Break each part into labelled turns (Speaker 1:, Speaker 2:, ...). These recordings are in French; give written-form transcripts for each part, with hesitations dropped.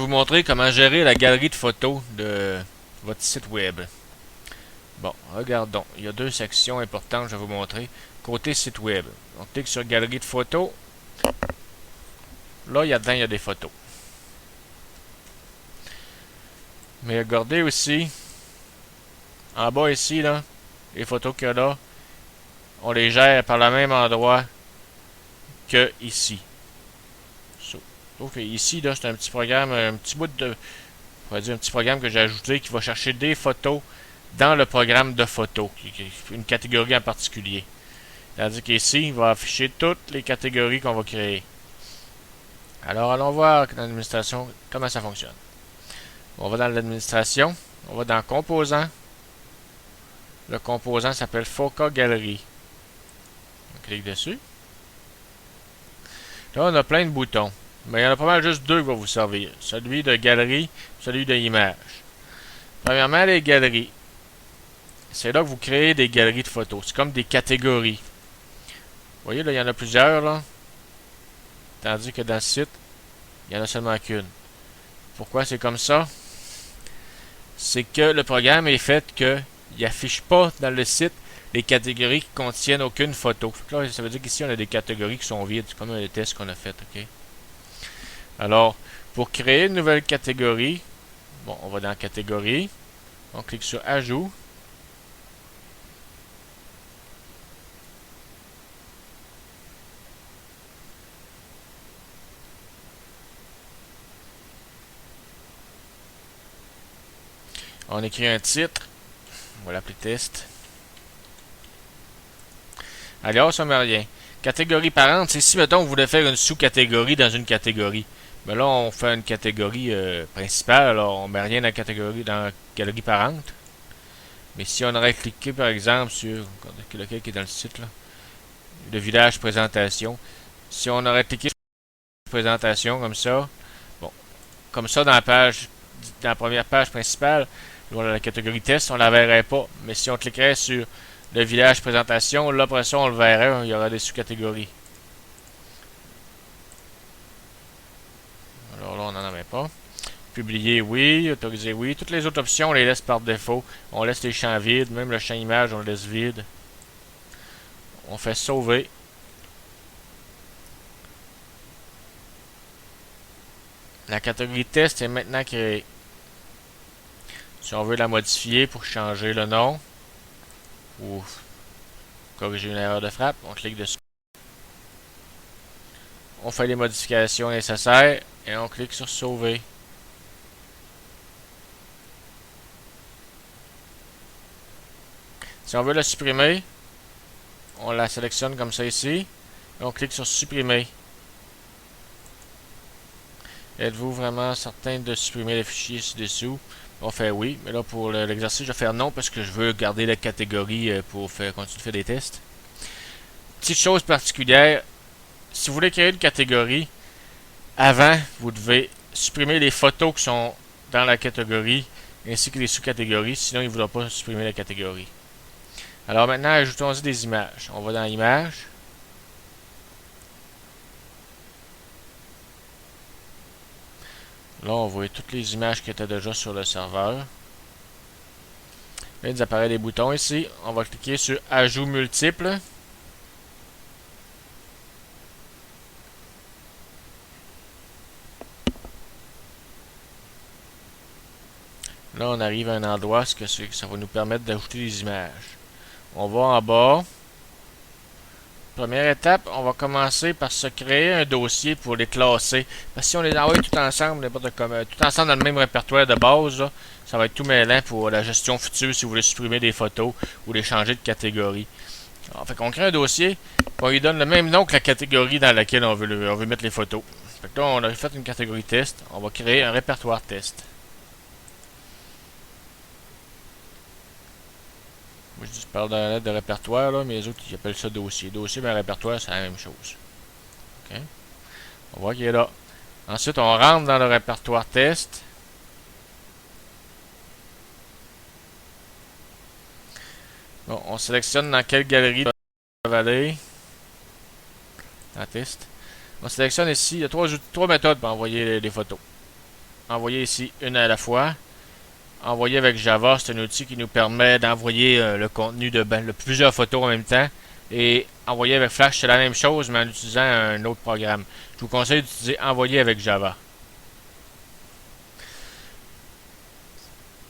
Speaker 1: vous montrer comment gérer la galerie de photos de votre site web. Bon, regardons. Il y a deux sections importantes que je vais vous montrer. Côté site web. On clique sur galerie de photos. Là, dedans, il y a des photos. Mais regardez aussi, en bas ici, là, les photos qu'il y a là, on les gère par le même endroit que ici. Sauf que ici, là, c'est un petit programme, un petit bout de... On va dire un petit programme que j'ai ajouté qui va chercher des photos dans le programme de photos, une catégorie en particulier. C'est-à-dire qu'ici, il va afficher toutes les catégories qu'on va créer. Alors, allons voir dans l'administration comment ça fonctionne. On va dans l'administration, on va dans Composants. Le composant s'appelle Foca Galerie. On clique dessus. Là, on a plein de boutons. Mais il y en a pas mal juste deux qui vont vous servir. Celui de galerie, celui de image. Premièrement, les galeries. C'est là que vous créez des galeries de photos. C'est comme des catégories. Vous voyez, là, il y en a plusieurs, là. Tandis que dans le site, il n'y en a seulement qu'une. Pourquoi c'est comme ça? C'est que le programme est fait qu'il n'affiche pas dans le site les catégories qui contiennent aucune photo. Là, ça veut dire qu'ici, on a des catégories qui sont vides. C'est comme un test qu'on a fait, OK? Alors, pour créer une nouvelle catégorie, bon, on va dans Catégorie. On clique sur Ajout. On écrit un titre. On va l'appeler Test. Alors, ça ne met rien. Catégorie parente, c'est si, mettons, on voulait faire une sous-catégorie dans une catégorie. Mais là, on fait une catégorie principale, alors on ne met rien dans la galerie parente. Mais si on aurait cliqué, par exemple, sur lequel qui est dans le site, là, le village présentation. Si on aurait cliqué sur présentation comme ça, bon, comme ça dans la première page principale, dans la catégorie test, on ne la verrait pas. Mais si on cliquerait sur le village présentation, là, après ça, on le verrait, il y aura des sous-catégories. Alors là, on n'en avait pas. Publier, oui. Autoriser, oui. Toutes les autres options, on les laisse par défaut. On laisse les champs vides. Même le champ image, on le laisse vide. On fait sauver. La catégorie test est maintenant créée. Si on veut la modifier pour changer le nom ou corriger une erreur de frappe, on clique dessus. On fait les modifications nécessaires et on clique sur sauver. Si on veut la supprimer, on la sélectionne comme ça ici et on clique sur supprimer. Êtes-vous vraiment certain de supprimer les fichiers ci-dessous? On fait oui, mais là pour l'exercice, je vais faire non parce que je veux garder la catégorie pour continuer de faire des tests. Petite chose particulière, si vous voulez créer une catégorie, avant, vous devez supprimer les photos qui sont dans la catégorie ainsi que les sous-catégories, sinon il ne voudra pas supprimer la catégorie. Alors maintenant, ajoutons-y des images. On va dans Images. Là, on voit toutes les images qui étaient déjà sur le serveur. Là, il apparaît des boutons ici. On va cliquer sur Ajout multiple. Là, on arrive à un endroit où ça va nous permettre d'ajouter des images. On va en bas. Première étape, on va commencer par se créer un dossier pour les classer. Parce que si on les envoie tout ensemble, tout ensemble dans le même répertoire de base, là, ça va être tout mêlant pour la gestion future si vous voulez supprimer des photos ou les changer de catégorie. Alors, fait qu'on crée un dossier, on lui donne le même nom que la catégorie dans laquelle on veut mettre les photos. Fait que là, on a fait une catégorie test, on va créer un répertoire test. Moi, je parle dans la lettre de répertoire, là, mais les autres, ils appellent ça dossier. Dossier, mais répertoire, c'est la même chose. OK. On voit qu'il est là. Ensuite, on rentre dans le répertoire test. Bon, on sélectionne dans quelle galerie on va aller. Dans test. On sélectionne ici. Il y a trois méthodes pour envoyer les photos. envoyer ici une à la fois. Envoyer avec Java, c'est un outil qui nous permet d'envoyer le contenu de plusieurs photos en même temps. Et envoyer avec Flash, c'est la même chose, mais en utilisant un autre programme. Je vous conseille d'utiliser envoyer avec Java.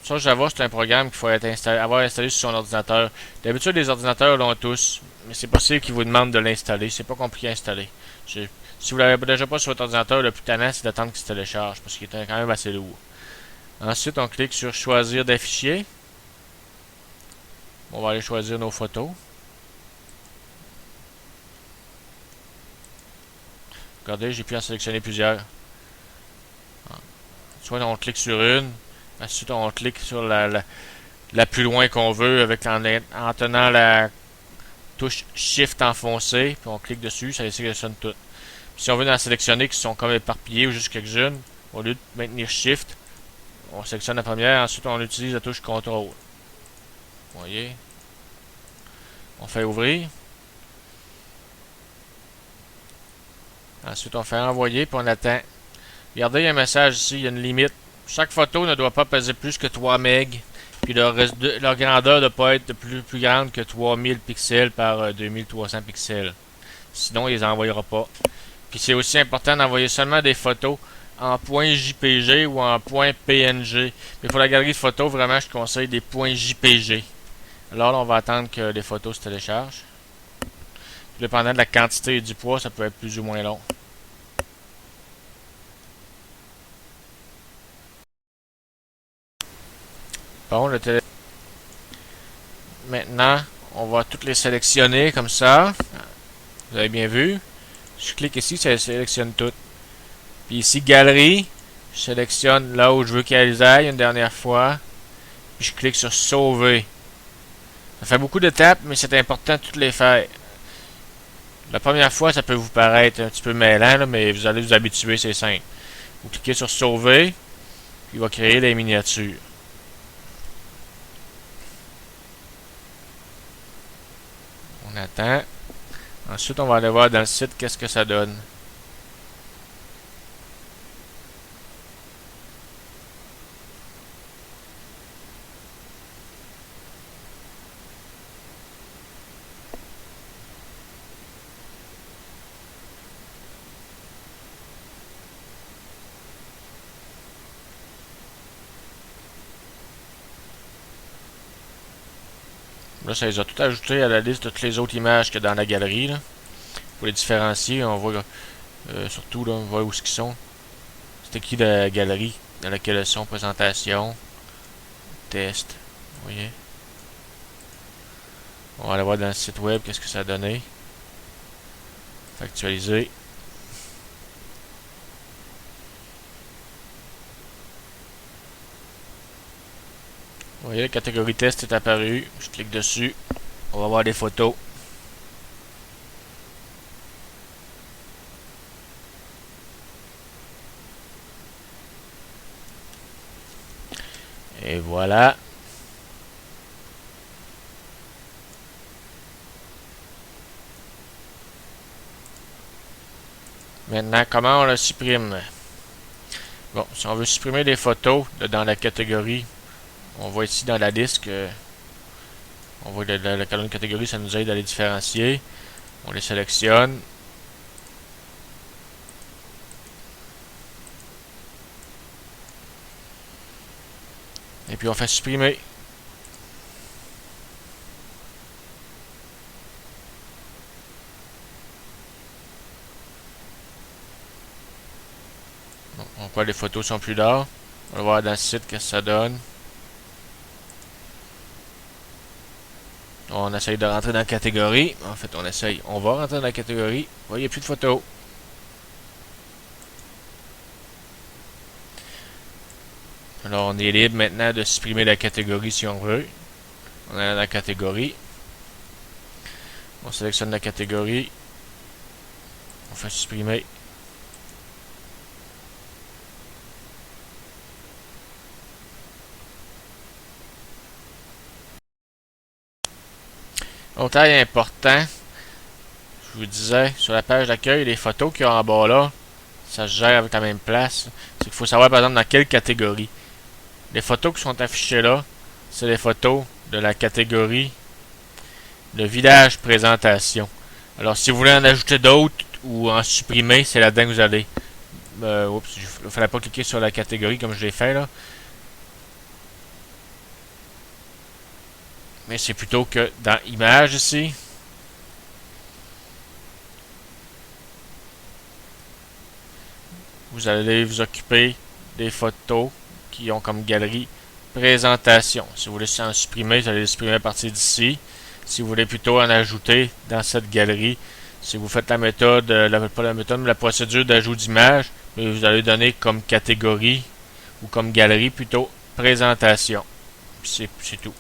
Speaker 1: Sur Java, c'est un programme qu'il faut avoir installé sur son ordinateur. D'habitude, les ordinateurs l'ont tous, mais c'est possible qu'ils vous demandent de l'installer. C'est pas compliqué à installer. Si vous l'avez déjà pas sur votre ordinateur, le plus tannant, c'est d'attendre qu'il se télécharge, parce qu'il est quand même assez lourd. Ensuite, on clique sur choisir des fichiers. On va aller choisir nos photos. Regardez, j'ai pu en sélectionner plusieurs. Soit on clique sur une, ensuite on clique sur la plus loin qu'on veut en tenant la touche Shift enfoncée, puis on clique dessus, ça les sélectionne toutes. Puis si on veut en sélectionner qui sont comme éparpillés ou juste quelques-unes, au lieu de maintenir Shift, on sélectionne la première, ensuite on utilise la touche CTRL. Vous voyez? On fait ouvrir. Ensuite on fait envoyer, puis on attend. Regardez, il y a un message ici, il y a une limite. Chaque photo ne doit pas peser plus que 3 MB. Puis leur grandeur ne doit pas être plus grande que 3000 pixels par 2300 pixels. Sinon, il les envoyera pas. Puis c'est aussi important d'envoyer seulement des photos en .jpg ou en .png. Mais pour la galerie de photos, vraiment, je conseille des .jpg. Alors là, on va attendre que les photos se téléchargent. Puis, dépendant de la quantité et du poids, ça peut être plus ou moins long. Bon, maintenant, on va toutes les sélectionner comme ça. Vous avez bien vu. Je clique ici, ça sélectionne toutes. Puis ici, galerie, je sélectionne là où je veux qu'elles aillent une dernière fois. Puis je clique sur sauver. Ça fait beaucoup d'étapes, mais c'est important de toutes les faire. La première fois, ça peut vous paraître un petit peu mêlant, là, mais vous allez vous habituer, c'est simple. Vous cliquez sur sauver, puis il va créer les miniatures. On attend. Ensuite, on va aller voir dans le site qu'est-ce que ça donne. Là, ça les a tout ajouté à la liste de toutes les autres images qu'il y a dans la galerie. Là. Pour les différencier, on voit surtout là, on voit où ils sont. C'est qui la galerie dans laquelle elles sont, présentation, test. Vous voyez. On va aller voir dans le site web qu'est-ce que ça a donné. Actualiser. Vous voyez, la catégorie test est apparue. Je clique dessus. On va voir des photos. Et voilà. Maintenant, comment on la supprime? Bon, si on veut supprimer des photos dans la catégorie, on voit ici dans la liste que on voit la colonne catégorie, ça nous aide à les différencier. On les sélectionne. Et puis on fait supprimer. Bon, on voit les photos sont plus là. On va voir dans le site qu'est-ce que ça donne. On essaye de rentrer dans la catégorie. En fait, on va rentrer dans la catégorie. Vous voyez, il n'y a plus de photos. Alors, on est libre maintenant de supprimer la catégorie si on veut. On est dans la catégorie. On sélectionne la catégorie. On fait supprimer. Autre détail important, je vous disais, sur la page d'accueil, les photos qu'il y a en bas là, ça se gère avec la même place. C'est qu'il faut savoir, par exemple, dans quelle catégorie. Les photos qui sont affichées là, c'est les photos de la catégorie de village présentation. Alors, si vous voulez en ajouter d'autres ou en supprimer, c'est là-dedans que vous allez. Oups, il ne fallait pas cliquer sur la catégorie comme je l'ai fait là. Mais c'est plutôt que dans Images ici. Vous allez vous occuper des photos qui ont comme galerie présentation. Si vous voulez en supprimer, vous allez les supprimer à partir d'ici. Si vous voulez plutôt en ajouter dans cette galerie, si vous faites la méthode, pas la méthode, mais la procédure d'ajout d'image, vous allez donner comme catégorie ou comme galerie plutôt présentation. C'est tout.